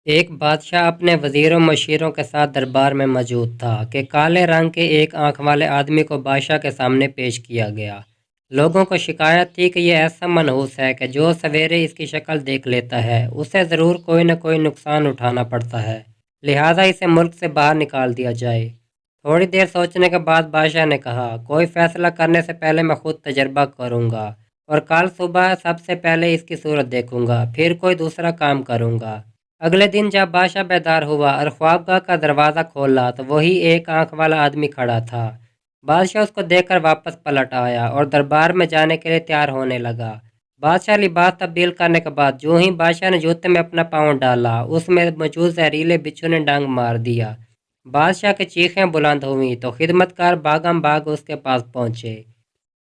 ایک بادشاہ اپنے وزیروں مشیروں کے ساتھ دربار میں موجود تھا کہ کالے رنگ کے ایک آنکھ والے آدمی کو بادشاہ کے سامنے پیش کیا گیا۔ لوگوں کو شکایت تھی کہ یہ ایسا منحوس ہے کہ جو سویرے اس کی شکل دیکھ لیتا ہے اسے ضرور کوئی نہ کوئی نقصان اٹھانا پڑتا ہے، لہٰذا اسے ملک سے باہر نکال دیا جائے۔ تھوڑی دیر سوچنے کے بعد بادشاہ نے کہا، کوئی فیصلہ کرنے سے پہلے میں خود تجربہ کروں گا اور کل صبح سب سے پہلے اس کی صورت دیکھوں گا، پھر کوئی دوسرا کام کروں گا۔ اگلے دن جب بادشاہ بیدار ہوا اور خوابگاہ کا دروازہ کھولا تو وہی ایک آنکھ والا آدمی کھڑا تھا۔ بادشاہ اس کو دیکھ کر واپس پلٹ آیا اور دربار میں جانے کے لیے تیار ہونے لگا۔ بادشاہ لباس تبدیل کرنے کے بعد جو ہی بادشاہ نے جوتے میں اپنا پاؤں ڈالا، اس میں موجود زہریلے بچھو نے ڈنگ مار دیا۔ بادشاہ کی چیخیں بلند ہوئیں تو خدمتکار بھاگم بھاگ اس کے پاس پہنچے۔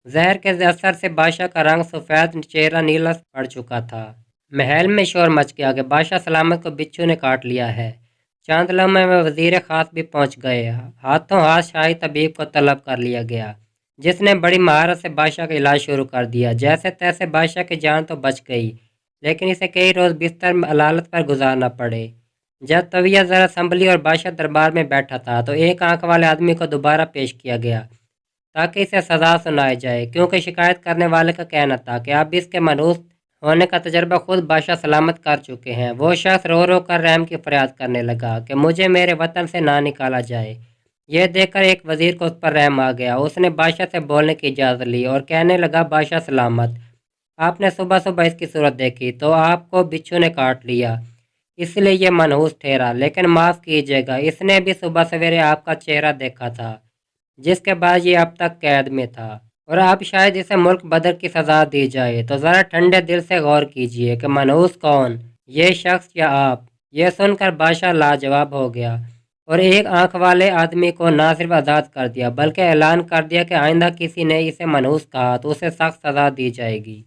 زہر کے اثر سے بادشاہ کا رنگ سفید، چہرہ نیلا پڑ چکا تھا۔ محل میں شور مچ گیا کہ بادشاہ سلامت کو بچھو نے کاٹ لیا ہے۔ چند لمحے میں وزیر خاص بھی پہنچ گئے۔ ہاتھوں ہاتھ شاہی طبیب کو طلب کر لیا گیا، جس نے بڑی مہارت سے بادشاہ کا علاج شروع کر دیا۔ جیسے تیسے بادشاہ کی جان تو بچ گئی، لیکن اسے کئی روز بستر میں علالت پر گزارنا پڑے۔ جب طبیعت ذرا سنبھلی اور بادشاہ دربار میں بیٹھا تھا تو ایک آنکھ والے آدمی کو دوبارہ پیش کیا گیا تاکہ اسے سزا سنائی جائے، کیونکہ شکایت کرنے والے کا کہنا تھا کہ اب اس کے منحوس ہونے کا تجربہ خود بادشاہ سلامت کر چکے ہیں۔ وہ شخص رو رو کر رحم کی فریاد کرنے لگا کہ مجھے میرے وطن سے نہ نکالا جائے۔ یہ دیکھ کر ایک وزیر کو اس پر رحم آ گیا۔ اس نے بادشاہ سے بولنے کی اجازت لی اور کہنے لگا، بادشاہ سلامت، آپ نے صبح صبح اس کی صورت دیکھی تو آپ کو بچھو نے کاٹ لیا، اس لیے یہ منحوس ٹھہرا، لیکن معاف کیجیے گا، اس نے بھی صبح سویرے آپ کا چہرہ دیکھا تھا، جس کے بعد یہ اب تک قید میں تھا، اور اب شاید اسے ملک بدر کی سزا دی جائے، تو ذرا ٹھنڈے دل سے غور کیجیے کہ منحوس کون، یہ شخص یا آپ؟ یہ سن کر بادشاہ لاجواب ہو گیا اور ایک آنکھ والے آدمی کو نہ صرف آزاد کر دیا بلکہ اعلان کر دیا کہ آئندہ کسی نے اسے منحوس کہا تو اسے سخت سزا دی جائے گی۔